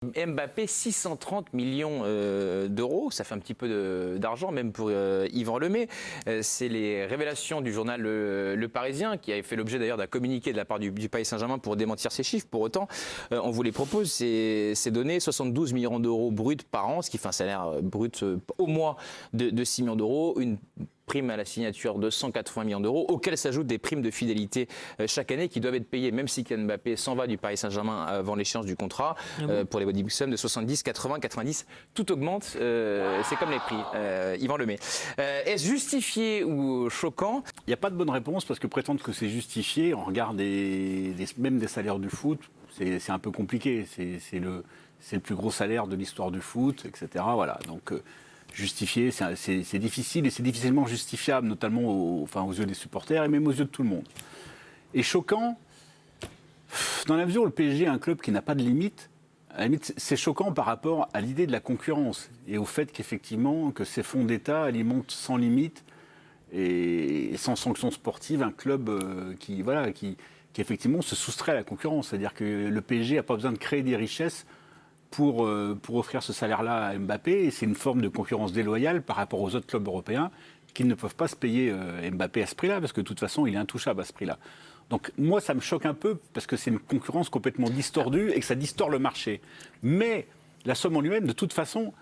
Mbappé, 630 millions d'euros, ça fait un petit peu d'argent même pour Yvan Lemay. C'est les révélations du journal Le Parisien qui avait fait l'objet d'ailleurs d'un communiqué de la part du Paris Saint-Germain pour démentir ces chiffres. Pour autant, on vous les propose, ces données, 72 millions d'euros bruts par an, ce qui fait un salaire brut au mois de 6 millions d'euros, une prime à la signature de 180 millions d'euros, auxquelles s'ajoutent des primes de fidélité chaque année qui doivent être payées, même si Kylian Mbappé s'en va du Paris Saint-Germain avant l'échéance du contrat, pour les body sums de 70, 80, 90, tout augmente, c'est comme les prix. Yvan Lemay. Est-ce justifié ou choquant? Il n'y a pas de bonne réponse parce que prétendre que c'est justifié, on regarde même des salaires du foot, c'est un peu compliqué. C'est le plus gros salaire de l'histoire du foot, etc. Voilà. Donc, justifier, c'est difficile et c'est difficilement justifiable, notamment aux yeux des supporters et même aux yeux de tout le monde. Et choquant, dans la mesure où le PSG est un club qui n'a pas de limite, à la limite, c'est choquant par rapport à l'idée de la concurrence et au fait qu'effectivement, que ces fonds d'État alimentent sans limite et sans sanction sportive un club qui effectivement se soustrait à la concurrence. C'est-à-dire que le PSG n'a pas besoin de créer des richesses pour offrir ce salaire-là à Mbappé, et c'est une forme de concurrence déloyale par rapport aux autres clubs européens qui ne peuvent pas se payer Mbappé à ce prix-là, parce que de toute façon, il est intouchable à ce prix-là. Donc moi, ça me choque un peu, parce que c'est une concurrence complètement distordue et que ça distord le marché. Mais la somme en lui-même, de toute façon,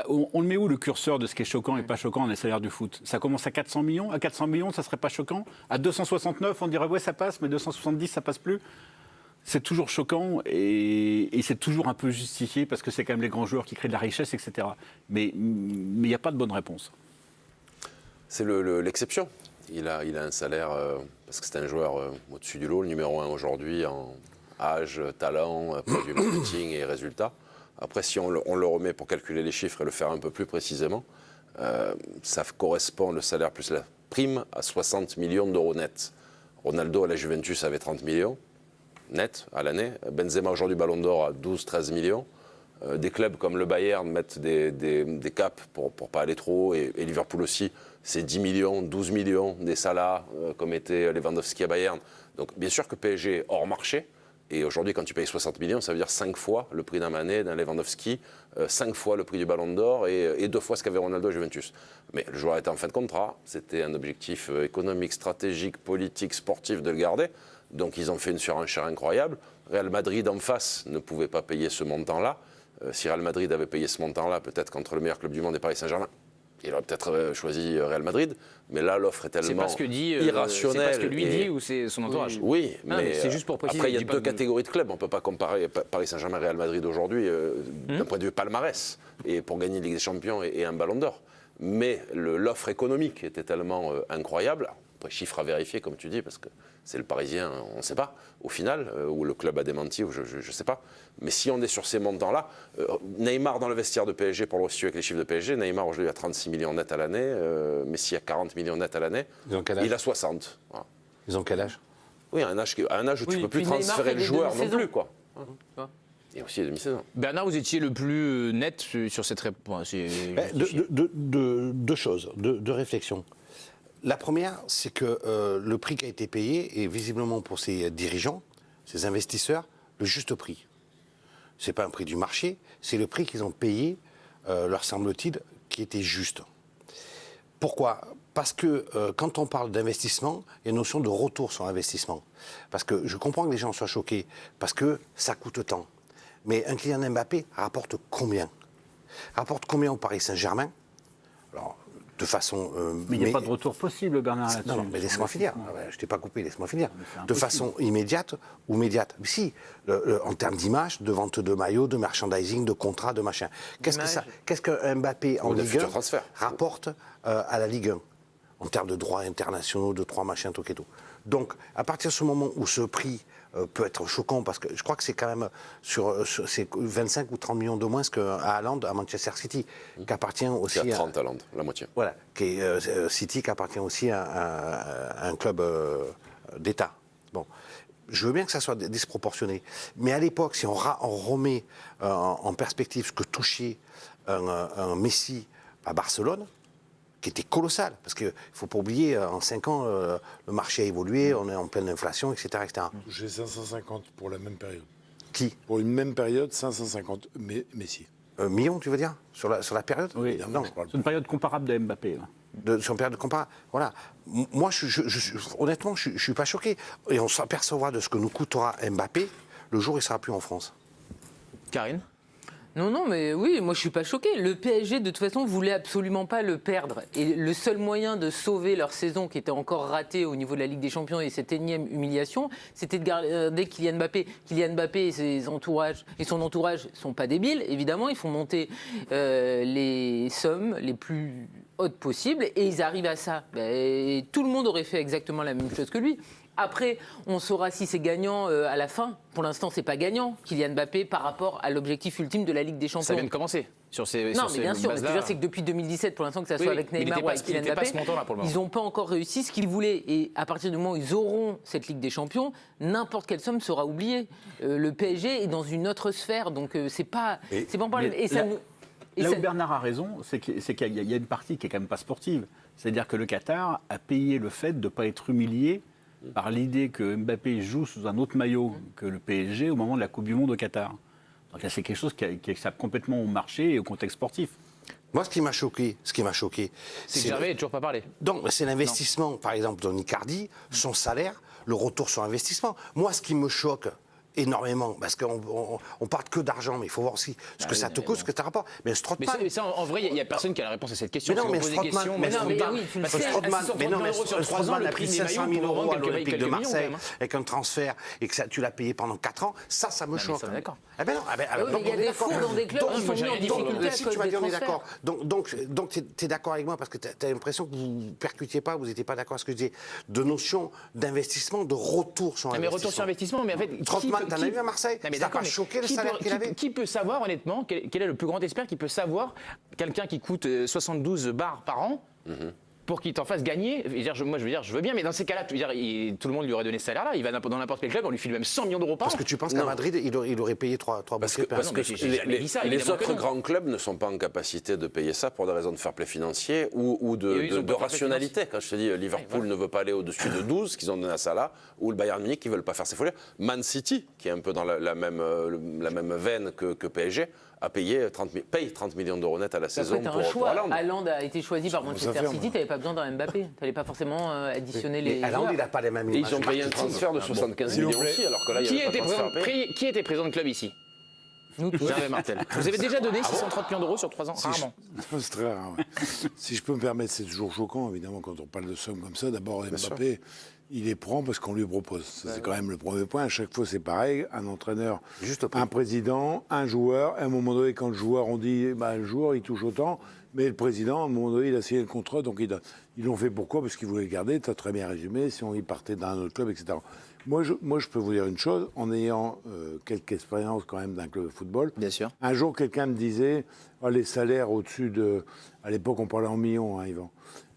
on le met où le curseur de ce qui est choquant et pas choquant dans les salaires du foot? Ça commence à 400 millions. À 400 millions, ça serait pas choquant? À 269, on dirait ouais, ça passe, mais 270, ça passe plus. C'est toujours choquant et c'est toujours un peu justifié parce que c'est quand même les grands joueurs qui créent de la richesse, etc. Mais il n'y a pas de bonne réponse. C'est l'exception. Il a un salaire, parce que c'est un joueur au-dessus du lot, le numéro 1 aujourd'hui en âge, talent, produit marketing et résultats. Après, si on le remet pour calculer les chiffres et le faire un peu plus précisément, ça correspond, le salaire plus la prime, à 60 millions d'euros net. Ronaldo à la Juventus avait 30 millions. Net à l'année. Benzema aujourd'hui Ballon d'Or à 12-13 millions. Des clubs comme le Bayern mettent des caps pour pas aller trop haut et Liverpool aussi, c'est 10 millions, 12 millions, des Salah comme était Lewandowski à Bayern. Donc bien sûr que PSG est hors marché et aujourd'hui quand tu payes 60 millions ça veut dire 5 fois le prix d'un Mané, d'un Lewandowski, 5 fois le prix du Ballon d'Or et 2 fois ce qu'avait Ronaldo à Juventus. Mais le joueur était en fin de contrat, c'était un objectif économique, stratégique, politique, sportif de le garder. Donc ils ont fait une surenchère incroyable. Real Madrid en face ne pouvait pas payer ce montant-là. Si Real Madrid avait payé ce montant-là, peut-être qu'entre le meilleur club du monde et Paris Saint-Germain, il aurait peut-être choisi Real Madrid. Mais là, l'offre est tellement irrationnelle. C'est pas ce que lui dit ou c'est son entourage? Oui, mais c'est juste pour préciser. Après, il y a deux catégories de clubs. On ne peut pas comparer Paris Saint-Germain et Real Madrid aujourd'hui d'un point de vue palmarès et pour gagner la Ligue des Champions et un Ballon d'Or. Mais l'offre économique était tellement incroyable. Après, chiffre à vérifier, comme tu dis, parce que c'est le Parisien, on ne sait pas, au final, ou le club a démenti, ou je ne sais pas. Mais si on est sur ces montants-là, Neymar dans le vestiaire de PSG, pour le situer avec les chiffres de PSG, Neymar aujourd'hui a 36 millions net à l'année, Messi a 40 millions net à l'année, il a 60. Voilà. Ils ont quel âge? Oui, un âge où tu ne peux plus transférer le joueur non plus, quoi. Et aussi les demi-saisons. Bernard, vous étiez le plus net sur cette réponse. Deux choses, deux réflexions. La première, c'est que le prix qui a été payé est visiblement pour ces dirigeants, ces investisseurs, le juste prix. Ce n'est pas un prix du marché, c'est le prix qu'ils ont payé, leur semble-t-il, qui était juste. Pourquoi? Parce que quand on parle d'investissement, il y a une notion de retour sur investissement. Parce que je comprends que les gens soient choqués, parce que ça coûte tant. Mais un Kylian Mbappé rapporte combien? Rapporte combien au Paris Saint-Germain? Alors, de façon... mais il n'y a pas de retour possible, Bernard, là-dessus. Non, mais laisse-moi finir. Je ne t'ai pas coupé, laisse-moi finir. De façon immédiate ou médiate. Mais si, en termes d'image, de vente de maillots, de merchandising, de contrats, de machin. Qu'est-ce qu'un Mbappé en Ligue 1 rapporte à la Ligue 1 en termes de droits internationaux, de droits machin, tout et tout. Donc, à partir de ce moment où ce prix peut être choquant, parce que je crois que c'est quand même c'est 25 ou 30 millions de moins qu'à Haaland, à Manchester City, qui appartient aussi à 30 Haaland, la moitié. Voilà, qui est City, qui appartient aussi à un club d'État. Bon, je veux bien que ça soit disproportionné, mais à l'époque, si on remet en perspective ce que touchait un Messi à Barcelone, qui était colossal, parce qu'il ne faut pas oublier, en 5 ans, le marché a évolué, on est en pleine inflation, etc. etc. J'ai 550 pour la même période. Qui Pour une même période, 550 Messi. Millions, tu veux dire sur la période Oui, Évidemment, non. je parle c'est une période comparable de Mbappé. Là. Sur une période de comparable. Voilà. Moi, honnêtement, je ne suis pas choqué. Et on s'apercevra de ce que nous coûtera Mbappé le jour où il ne sera plus en France. Karine? Non, mais oui, moi je suis pas choqué. Le PSG, de toute façon, voulait absolument pas le perdre. Et le seul moyen de sauver leur saison, qui était encore ratée au niveau de la Ligue des Champions et cette énième humiliation, c'était de garder Kylian Mbappé. Kylian Mbappé et son entourage sont pas débiles, évidemment. Ils font monter les sommes les plus hautes possibles et ils arrivent à ça. Et tout le monde aurait fait exactement la même chose que lui. Après, on saura si c'est gagnant à la fin. Pour l'instant, c'est pas gagnant, Kylian Mbappé, par rapport à l'objectif ultime de la Ligue des Champions. Ça vient de commencer. Sur ces, non, mais bien sûr, mais ce que je veux dire, c'est que depuis 2017, pour l'instant, que ça soit avec Neymar ou avec Kylian Mbappé, ils n'ont pas encore réussi ce qu'ils voulaient. Et à partir du moment où ils auront cette Ligue des Champions, n'importe quelle somme sera oubliée. Le PSG est dans une autre sphère, donc c'est pas un problème. Et ça nous... Là où Bernard a raison, c'est qu'il y a une partie qui est quand même pas sportive. C'est-à-dire que le Qatar a payé le fait de ne pas être humilié par l'idée que Mbappé joue sous un autre maillot que le PSG au moment de la Coupe du Monde au Qatar. Donc là, c'est quelque chose qui a complètement au marché et au contexte sportif. Moi, ce qui m'a choqué, c'est que Gervais n'a toujours pas parlé. Donc, c'est l'investissement, par exemple, de Icardi, son salaire, le retour sur investissement. Moi, ce qui me choque énormément, parce qu'on parle que d'argent, mais il faut voir aussi ce que ça te coûte, ce que ça rapporte. Mais Strootman... Mais ça, en vrai, il n'y a personne qui a la réponse à cette question. Mais non, mais Strootman... Strootman a pris 500 000 euros à l'Olympique de Marseille, avec un transfert, et que tu l'as payé pendant 4 ans, ça me choque. D'accord. Il y a des fonds dans des clubs qui sont mis en difficulté à si cause tu m'as des dit on est transferts. d'accord. Donc tu es d'accord avec moi, parce que tu as l'impression que vous ne percutiez pas, vous n'étiez pas d'accord avec ce que je disais, de notion d'investissement, de retour sur investissement. Mais retour sur investissement, mais en fait... Strootman, t'en as vu à Marseille? Non, mais ça n'a pas choqué le salaire qu'il avait? Qui peut savoir, honnêtement, quel est le plus grand expert qui peut savoir quelqu'un qui coûte 72 bars par an pour qu'il t'en fasse gagner? Moi, je veux dire, je veux bien, mais dans ces cas-là, tout le monde lui aurait donné ce salaire-là. Il va dans n'importe quel club, on lui file même 100 millions d'euros par an. Parce que tu penses qu'à Madrid, il aurait payé 3 bouquets par an? Parce que les autres grands clubs ne sont pas en capacité de payer ça pour des raisons de fair play financier ou de rationalité. Quand je te dis Liverpool ne veut pas aller au-dessus de 12, qu'ils ont donné à Salah, ou le Bayern Munich qui ne veulent pas faire ses folies. Man City, qui est un peu dans la même veine que PSG, paye 30 millions d'euros net à la saison pour Haaland. Haaland a été choisi par Manchester City, tu n'avais pas besoin d'un Mbappé. Tu n'allais pas forcément additionner les Haaland, joueurs. il n'a pas les mêmes Et ils ont payé un transfert de 75 millions aussi, alors que là, il y avait pas de transfert à payer. Qui était président de club ici? Nous tous. Gervais Martel. Vous avez déjà donné 630 millions d'euros sur 3 ans? Rarement. C'est très rare. Ouais. Si je peux me permettre, c'est toujours choquant, évidemment, quand on parle de sommes comme ça. D'abord, Mbappé, il les prend parce qu'on lui propose. Ça, c'est quand même le premier point. À chaque fois, c'est pareil. Un entraîneur, un président, un joueur. À un moment donné, quand le joueur, on dit, le joueur, il touche autant. Mais le président, à un moment donné, il a signé le contrat. Donc, ils l'ont fait pourquoi? Parce qu'ils voulaient le garder. Tu as très bien résumé. Si on y partait d'un autre club, etc. Moi, je peux vous dire une chose, en ayant quelques expériences quand même d'un club de football. Bien sûr. Un jour, quelqu'un me disait, les salaires au-dessus de... À l'époque, on parlait en millions, hein, Yvan.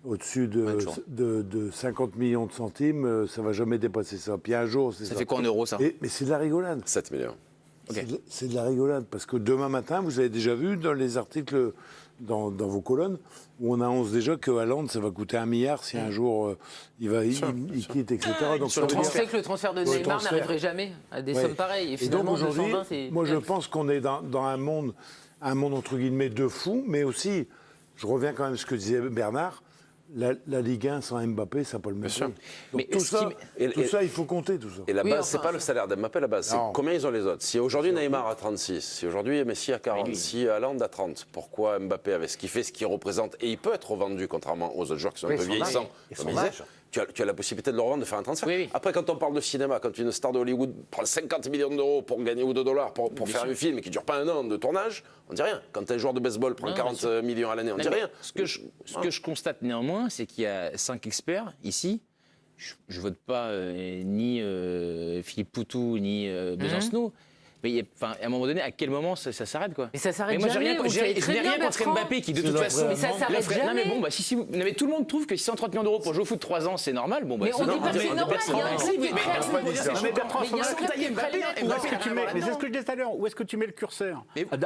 Au-dessus de 50 millions de centimes, ça ne va jamais dépasser ça. Puis un jour, c'est ça. Ça fait quoi en euros, ça? Mais c'est de la rigolade. 7 millions. Okay. C'est de la rigolade. Parce que demain matin, vous avez déjà vu dans les articles, dans vos colonnes, où on annonce déjà que Haaland, ça va coûter 1 milliard si un jour il quitte, etc. Donc, On sait que le transfert de Neymar n'arriverait jamais à des sommes pareilles. Et finalement, donc aujourd'hui, 220, c'est... moi, je pense qu'on est dans un monde entre guillemets de fous, mais aussi, je reviens quand même à ce que disait Bernard, la Ligue 1 sans Mbappé, ça n'a pas le même prix. Donc mais tout ça, il faut compter tout ça. Et la base, c'est pas le salaire d'Mbappé, la base, c'est combien ils ont les autres. Si aujourd'hui Neymar a 36, si aujourd'hui Messi a 40, si Haaland a 30, pourquoi Mbappé avec ce qu'il fait, ce qu'il représente, et il peut être revendu contrairement aux autres joueurs qui sont un peu vieillissants, comme il disait, tu as la possibilité de le revendre, de faire un transfert. Oui. Après, quand on parle de cinéma, quand une star de Hollywood prend 50 millions d'euros pour gagner ou de dollars pour faire un film qui ne dure pas 1 an de tournage, on ne dit rien. Quand un joueur de baseball prend 40 millions à l'année, on ne dit rien. Ce que je constate néanmoins, c'est qu'il y a 5 experts ici. Je ne vote pas ni Philippe Poutou, ni Besancenot. Mais à un moment donné, à quel moment ça s'arrête, quoi? Mais ça s'arrête jamais. Je n'ai rien contre Mbappé qui, de toute façon, mais ça s'arrête jamais. Non, mais bon, mais tout le monde trouve que 630 millions d'euros pour jouer au foot 3 ans, c'est normal. Bon, mais on dit pas que c'est normal. Il y a un club qui crée Mais c'est ce que je disais tout à l'heure. Où est-ce que tu mets le curseur?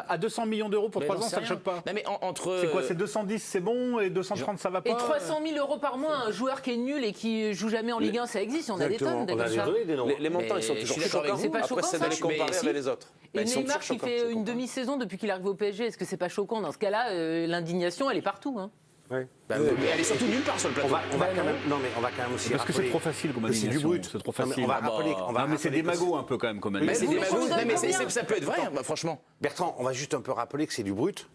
À 200 millions d'euros pour 3 ans, ça ne choque pas. C'est quoi? C'est 210, c'est bon, et 230, ça va pas? Et 300 000 euros par mois, un joueur qui est nul et qui joue jamais en Ligue 1, ça existe. On a des tonnes. Les montants, ils sont toujours choquants. C'est pas choquant, après, c'est d'aller comparer avec les autres. autres. Et Bah, ils sont Neymar toujours qui choquants, fait je une comprends. demi-saison depuis qu'il arrive au PSG, est-ce que c'est pas choquant? Dans ce cas-là, l'indignation, elle est partout. Hein. Bah, elle est surtout nulle part sur le On plateau. va quand même, non, mais on va quand même aussi Parce que c'est rappeler trop facile comme que c'est du indignation, brut. c'est trop Non, mais facile. on va Ah bah, rappeler, on va non, mais c'est rappeler des que magots un peu quand même comme Mais indignation. c'est des mais ça magouilles. vous donne Non, mais combien ça peut être vrai, bah, franchement. Bertrand, on va juste un peu rappeler que c'est du brut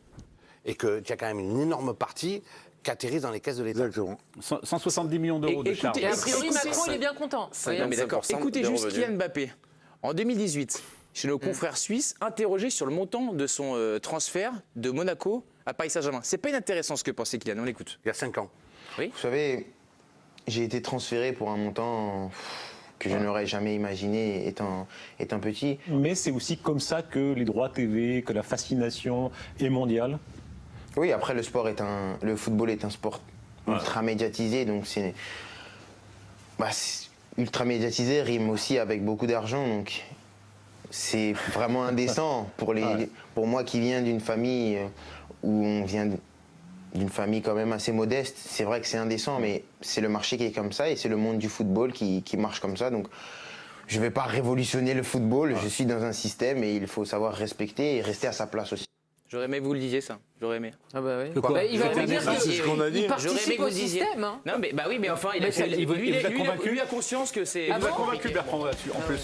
et qu'il y a quand même une énorme partie qui atterrit dans les caisses de l'État. Exactement. 170 millions d'euros de Écoutez, charges. Et a priori, Écoutez, Macron, il est bien content. Oui. Non, mais d'accord. 55% Écoutez des juste revenus. Kylian Mbappé. En 2018, chez nos confrères suisses, interrogé sur le montant de son transfert de Monaco à Paris Saint-Germain. C'est pas inintéressant ce que pensait Kylian, on l'écoute. Il y a 5 ans. Vous savez, j'ai été transféré pour un montant que je n'aurais jamais imaginé étant petit. Mais c'est aussi comme ça que les droits TV, que la fascination est mondiale. Oui, après le football est un sport ultra médiatisé, donc c'est ultra médiatisé rime aussi avec beaucoup d'argent, donc c'est vraiment indécent pour moi qui viens d'une famille où on vient d'une famille quand même assez modeste. C'est vrai que c'est indécent, mais c'est le marché qui est comme ça et c'est le monde du football qui marche comme ça. Donc je ne vais pas révolutionner le football, je suis dans un système et il faut savoir respecter et rester à sa place aussi. J'aurais aimé que vous le disiez ça. J'aurais aimé. Ah bah oui. quoi Bah, il va C'était vous dire un c'est ce qu'on a dit. qu'il J'aurais aimé participe que vous au le disiez. système. Hein. Non, mais bah oui, mais enfin, il vous a convaincu lui a conscience que c'est. Ah bon Convaincu Bertrand là-dessus, en plus.